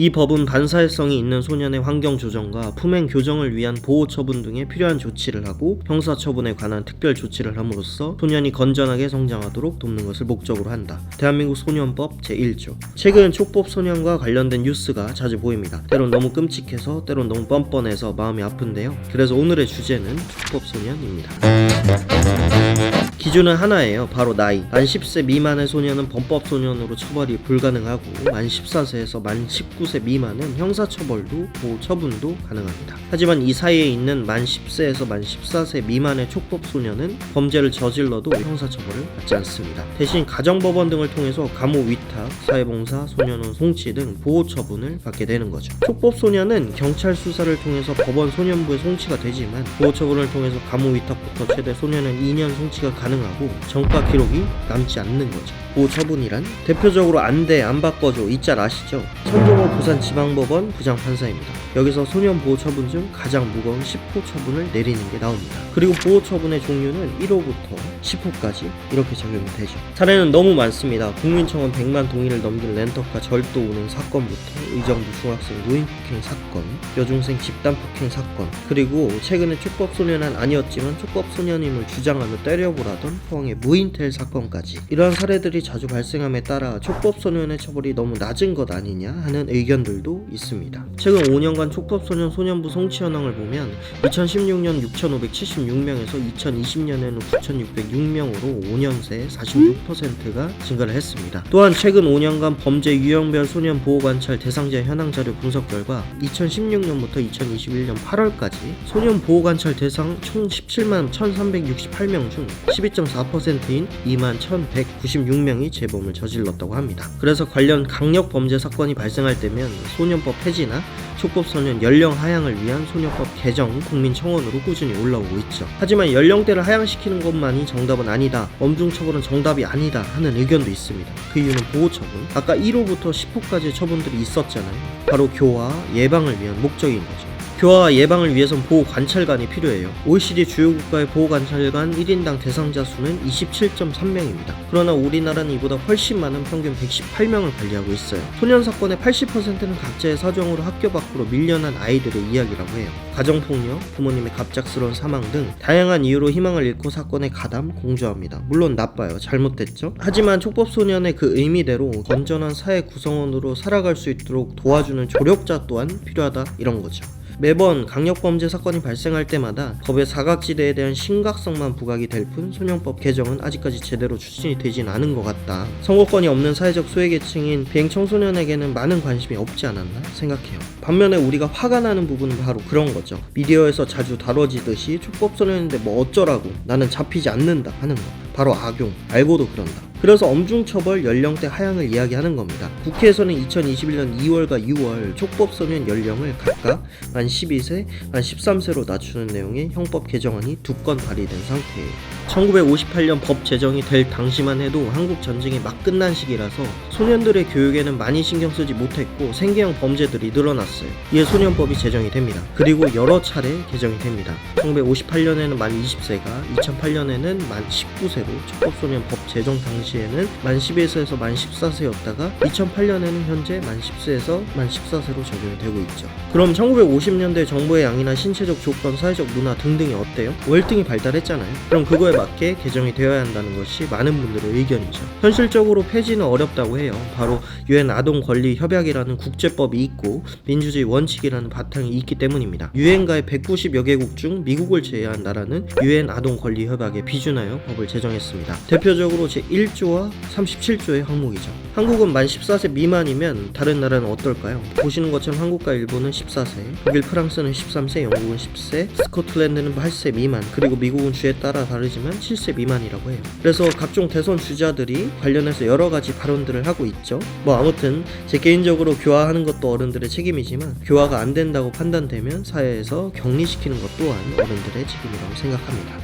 이 법은 반사회성이 있는 소년의 환경 조정과 품행 교정을 위한 보호 처분 등에 필요한 조치를 하고 형사 처분에 관한 특별 조치를 함으로써 소년이 건전하게 성장하도록 돕는 것을 목적으로 한다. 대한민국 소년법 제1조. 최근 촉법 소년과 관련된 뉴스가 자주 보입니다. 때론 너무 끔찍해서 때론 너무 뻔뻔해서 마음이 아픈데요. 그래서 오늘의 주제는 촉법 소년입니다. 기준은 하나예요. 바로 나이. 만 10세 미만의 소년은 범법 소년으로 처벌이 불가능하고 만 14세에서 만 19세 미만은 형사처벌도 보호 처분도 가능합니다. 하지만 이 사이에 있는 만 10세에서 만 14세 미만의 촉법 소년은 범죄를 저질러도 형사처벌을 받지 않습니다. 대신 가정법원 등을 통해서 감호 위탁, 사회봉사, 소년원 송치 등 보호 처분을 받게 되는 거죠. 촉법 소년은 경찰 수사를 통해서 법원 소년부에 송치가 되지만 보호 처분을 통해서 감호 위탁부터 최대 소년은 2년 송치가 가능하고 전과 기록이 남지 않는 거죠. 보호 처분이란 대표적으로 안돼, 안 바꿔줘 이 짤 아시죠? 천정호 부산지방법원 부장판사입니다. 여기서 소년 보호 처분 중 가장 무거운 10호 처분을 내리는 게 나옵니다. 그리고 보호 처분의 종류는 1호부터 10호까지 이렇게 적용이 되죠. 사례는 너무 많습니다. 국민청원 100만 동의를 넘긴 렌터카 절도 운행 사건부터 의정부 중학생 노인 폭행 사건, 여중생 집단 폭행 사건, 그리고 최근에 촉법 소년은 아니었지만 촉법 소년임을 주장하며 때려보라던 포항의 무인텔 사건까지. 이러한 사례들이 자주 발생함에 따라 촉법 소년의 처벌이 너무 낮은 것 아니냐 하는 의견들도 있습니다. 최근 5년간 촉법 소년 소년부 송치 현황을 보면 2016년 6,576명에서 2020년에는 9,606명으로 5년 새 46%가 증가를 했습니다. 또한 최근 5년간 범죄 유형별 소년 보호관찰 대상자 현황 자료 분석 결과 2016년부터 2021년 8월까지 소년 보호관찰 대상 총 17만 1,368명 중 12.4%인 2만 1,196명이 재범을 저질렀다고 합니다. 그래서 관련 강력 범죄 사건이 발생할 때면 소년법 폐지나 촉법 소년 연령 하향을 위한 소년법 개정 국민청원으로 꾸준히 올라오고 있죠. 하지만 연령대를 하향시키는 것만이 정답은 아니다, 엄중처벌은 정답이 아니다 하는 의견도 있습니다. 그 이유는 보호처분, 아까 1호부터 10호까지의 처분들이 있었잖아요. 바로 교화, 예방을 위한 목적인 거죠. 교화와 예방을 위해선 보호관찰관이 필요해요. OECD 주요 국가의 보호관찰관 1인당 대상자 수는 27.3명입니다. 그러나 우리나라는 이보다 훨씬 많은 평균 118명을 관리하고 있어요. 소년 사건의 80%는 각자의 사정으로 학교 밖으로 밀려난 아이들의 이야기라고 해요. 가정폭력, 부모님의 갑작스러운 사망 등 다양한 이유로 희망을 잃고 사건에 가담, 공조합니다. 물론 나빠요. 잘못됐죠? 하지만 촉법소년의 그 의미대로 건전한 사회 구성원으로 살아갈 수 있도록 도와주는 조력자 또한 필요하다, 이런 거죠. 매번 강력범죄 사건이 발생할 때마다 법의 사각지대에 대한 심각성만 부각이 될 뿐 소년법 개정은 아직까지 제대로 추진이 되진 않은 것 같다. 선거권이 없는 사회적 소외계층인 비행청소년에게는 많은 관심이 없지 않았나 생각해요. 반면에 우리가 화가 나는 부분은 바로 그런 거죠. 미디어에서 자주 다뤄지듯이 촉법소년인데 뭐 어쩌라고, 나는 잡히지 않는다 하는 거. 바로 악용, 알고도 그런다. 그래서 엄중처벌 연령대 하향을 이야기하는 겁니다. 국회에서는 2021년 2월과 6월 촉법소년 연령을 각각 만 12세, 만 13세로 낮추는 내용의 형법 개정안이 2건 발의된 상태예요. 1958년 법 제정이 될 당시만 해도 한국 전쟁이 막 끝난 시기라서 소년들의 교육에는 많이 신경 쓰지 못했고 생계형 범죄들이 늘어났어요. 이에 소년법이 제정이 됩니다. 그리고 여러 차례 개정이 됩니다. 1958년에는 만 20세가, 2008년에는 만 19세로 촉법소년 법 제정 당시에는 만 11세에서 만 14세였다가 2008년에는 현재 만 10세에서 만 14세로 적용이 되고 있죠. 그럼 1950년대 정보의 양이나 신체적 조건, 사회적 문화 등등이 어때요? 월등히 발달했잖아요. 그럼 그거에 맞게 개정이 되어야 한다는 것이 많은 분들의 의견이죠. 현실적으로 폐지는 어렵다고 해요. 바로 유엔 아동권리협약이라는 국제법이 있고 민주주의 원칙이라는 바탕이 있기 때문입니다. 유엔가의 190여 개국 중 미국을 제외한 나라는 유엔 아동권리협약에 비준하여 법을 제정했습니다. 대표적으로 제1조와 37조의 항목이죠. 한국은 만 14세 미만이면 다른 나라는 어떨까요? 보시는 것처럼 한국과 일본은 14세, 독일, 프랑스는 13세, 영국은 10세, 스코틀랜드는 8세 미만, 그리고 미국은 주에 따라 다르지만 7세 미만이라고 해요. 그래서 각종 대선 주자들이 관련해서 여러 가지 발언들을 하고 있죠. 뭐 아무튼 제 개인적으로 교화하는 것도 어른들의 책임이지만 교화가 안 된다고 판단되면 사회에서 격리시키는 것 또한 어른들의 책임이라고 생각합니다.